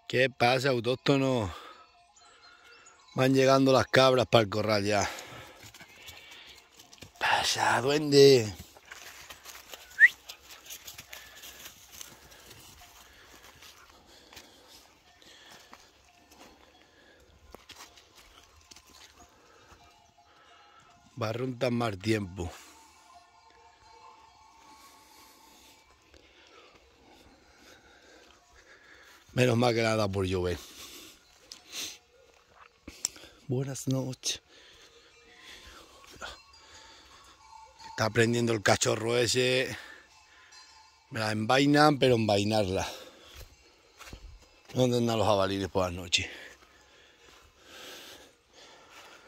¿Qué pasa, autóctono? Van llegando las cabras para el corral ya. ¿Qué pasa, duende? Barruntan más tiempo. Menos mal que nada por llover. Buenas noches. Está aprendiendo el cachorro ese. Me la envainan, pero envainarla. ¿Dónde andan los jabalíes por las noches?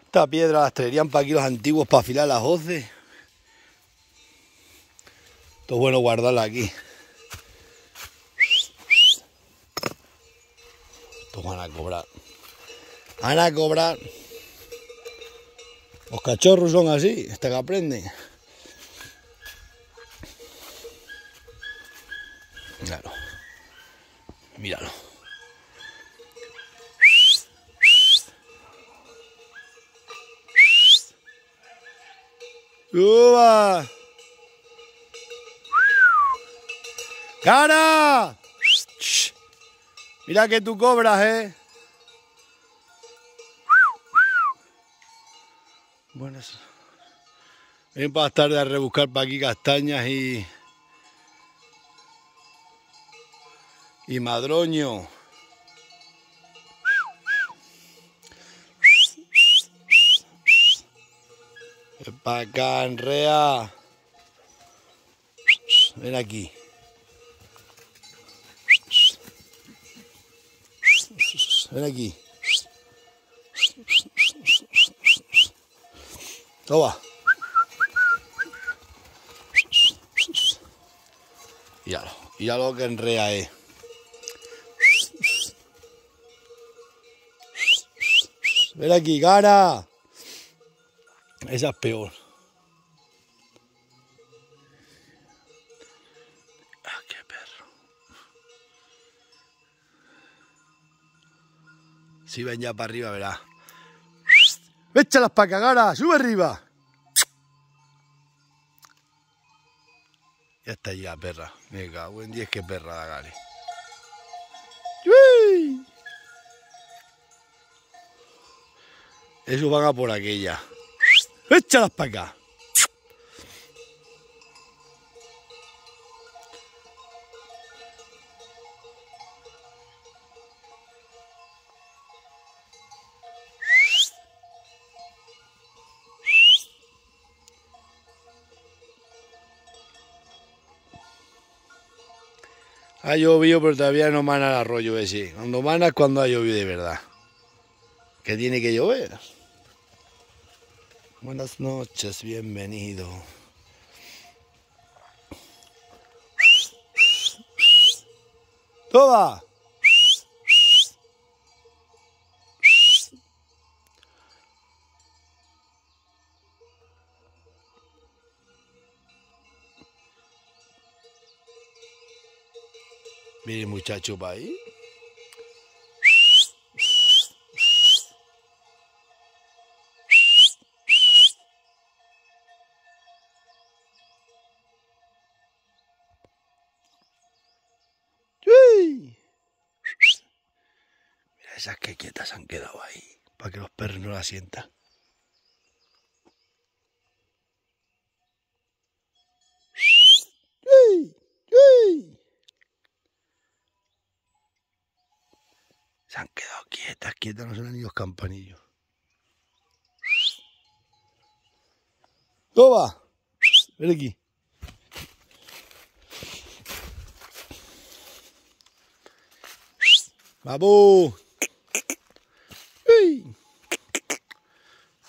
Esta piedra las traerían para aquí los antiguos para afilar las hoces. Esto es bueno guardarla aquí. Estos van a cobrar. Van a cobrar. Los cachorros son así, hasta que aprenden. Míralo. Míralo. ¡Uva! ¡Cara! Mira que tú cobras, ¿eh? Buenas. Ven para tarde a rebuscar para aquí castañas y madroño. Ven para acá, enrea. Ven aquí. Ven aquí. Toma. Míralo que enrea es. Ven aquí, cara. Esa es peor. Ah, qué perro. Si ven ya para arriba, verás. Échalas para acá, cara. Sube arriba. Ya está ya, perra. Me cago en 10, que perra da gale. ¡Uy! Esos van a por aquella. Échalas para acá. Ha llovido, pero todavía no mana el arroyo ese. Cuando mana es cuando ha llovido de verdad. Que tiene que llover. Buenas noches, bienvenido. ¡Toma! Mire, muchacho, para ahí. ¡Uy! Mira, esas que quietas han quedado ahí, para que los perros no la sientan. ¡Uy! ¡Uy! Se han quedado quietas, no son ni los campanillos. ¡Toma! Ven aquí. ¡Vamos! ¡Uy!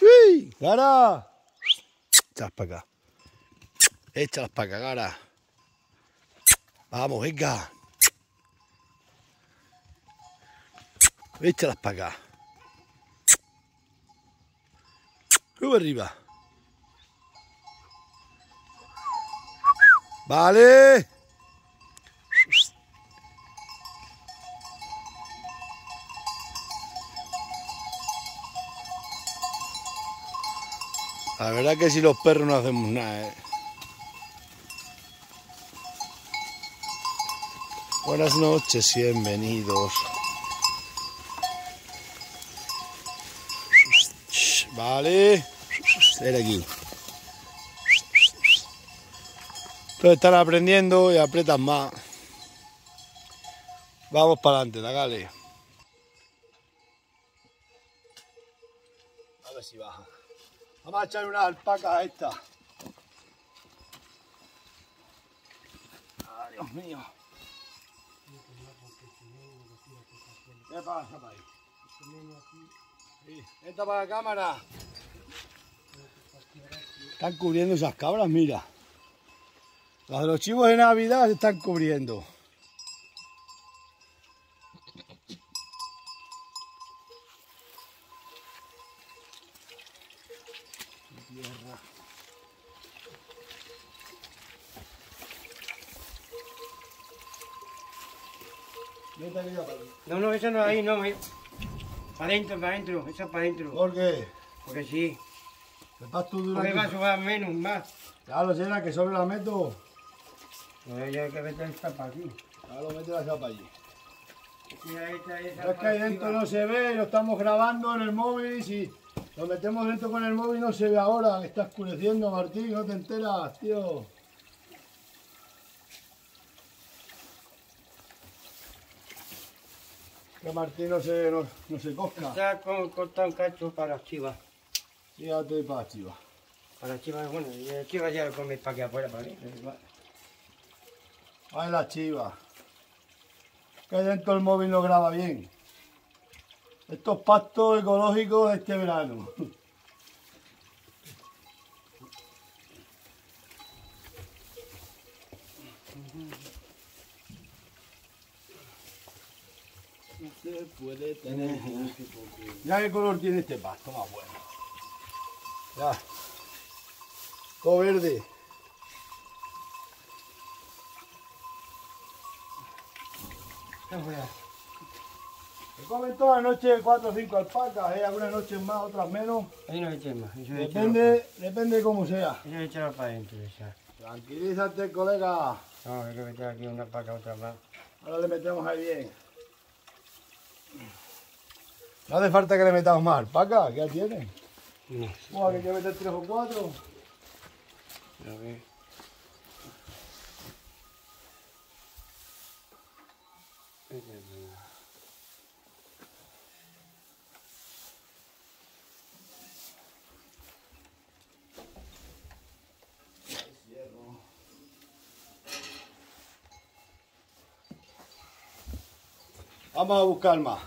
¡Uy! ¡Gara! Échalas para acá. Échalas para acá, Gara. Vamos, venga. Échalas para acá. Sube arriba. Vale. La verdad que si los perros no hacemos nada, Buenas noches, bienvenidos. Vale. Ven aquí. Entonces están aprendiendo y aprietan más. Vamos para adelante, dale. A ver si baja. Vamos a echar unas alpacas a esta. Ay, Dios mío. ¿Qué pasa, país? Sí. Entra para la cámara. Están cubriendo esas cabras, mira. Las de los chivos de Navidad se están cubriendo. Tierra. No, eso no ahí, no. Para adentro, eso para adentro. ¿Por qué? Porque sí. ¿Qué pasa tú Porque va a subir menos, más. Claro, será que sobre la meto. No, yo hay que meter el zapa aquí. Claro, mete la chapa allí. Esa Es que ahí dentro no se ve, lo estamos grabando en el móvil y si lo metemos dentro con el móvil no se ve ahora. Está oscureciendo, Martín, no te enteras, tío. Que Martín no se cosca. Está cortado un cacho para las chivas. Fíjate para Chiva. Para las chivas, bueno, y las chivas ya lo comen para aquí afuera, para mí. Ay, la chiva. Que dentro el móvil no graba bien. Estos pastos ecológicos de este verano. No se puede tener. Ya qué color tiene este pasto, más bueno. Ya. Todo verde. Se comen todas las noches 4 o 5 alpacas, algunas noches más, otras menos. Ahí no eches más. Depende de cómo sea. Eso echarlo para adentro, esa. Tranquilízate, colega. No, hay que meter aquí una paca, otra más. Ahora le metemos ahí bien. No hace falta que le metamos más alpaca, que ya tiene. No. Buah, que hay que meter 3 o 4. A ver. Vamos a buscar más.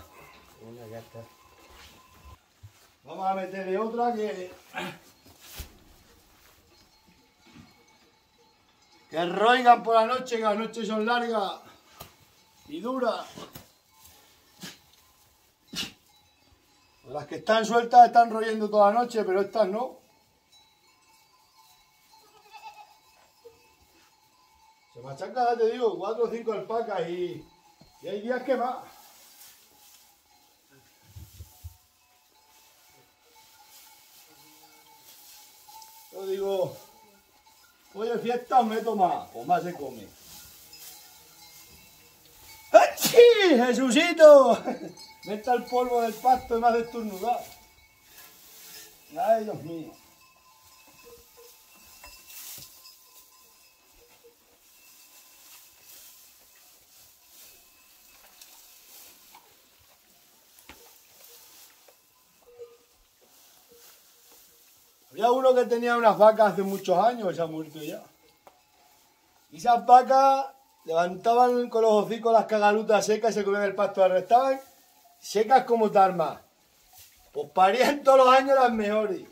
Una ya está. Vamos a meterle otra que roigan por la noche, que las noches son largas y duras. Las que están sueltas están royendo toda la noche, pero estas no. Se machaca, ya te digo, 4 o 5 alpacas y hay días que más. Yo digo, hoy de fiesta meto más, o más se come. ¡Achí! ¡Jesucito! Meta el polvo del pasto y me hace estornudar. Ay, Dios mío. Había uno que tenía unas vacas hace muchos años, se ha muerto ya. Y esas vacas levantaban con los hocicos las cagalutas secas y se comían el pasto al resto. Estaban secas como tarmas. Pues parían todos los años las mejores.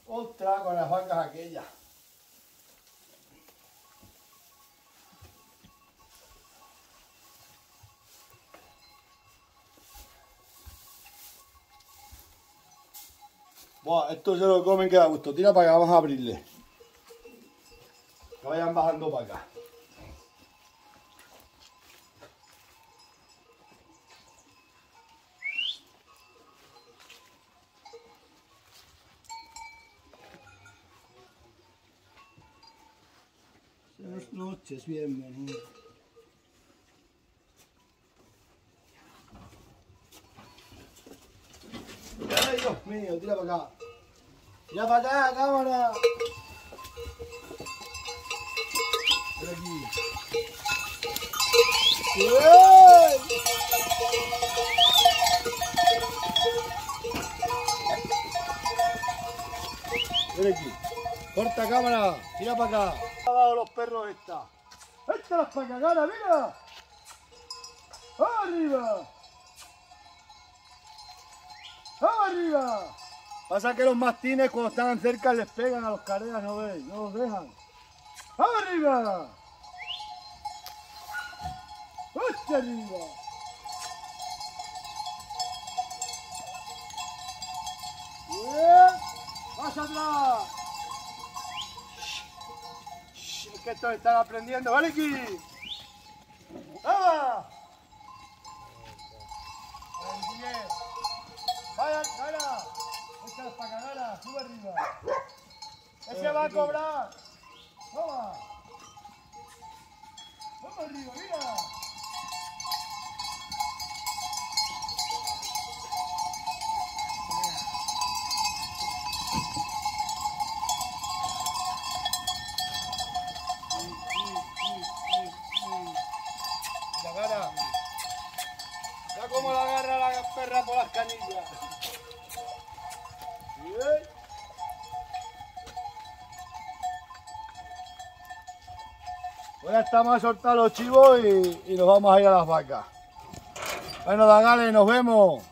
Ostras, con las vacas aquellas. Buah, esto se lo comen que da gusto. Tira para acá, vamos a abrirle. Que vayan bajando para acá. noches, bienvenido. Ay, Dios mío, tira para acá. Tira para acá, cámara. Ven aquí. ¡Bien! Ven aquí. Corta cámara, tira para acá. Ha dado los perros esta. ¡Esta las para cagar, mira! ¡Arriba! ¡Vamos arriba! Pasa que los mastines cuando están cerca les pegan a los careas, ¿no ves? No los dejan. ¡Vamos arriba! ¡Hostia arriba! ¡Bien! ¡Más atrás! Es que estos están aprendiendo. ¡Vale aquí! ¡Vamos! ¡Vaya, cara! ¡Esta es para cagar! ¡Sube arriba! ¡Ese va a cobrar! ¡Toma! ¡Vamos arriba, mira! La cara. Ya como la agarra la perra por las canillas. Bien. Pues ya estamos a soltar los chivos y nos vamos a ir a las vacas. Bueno, Dagales, nos vemos.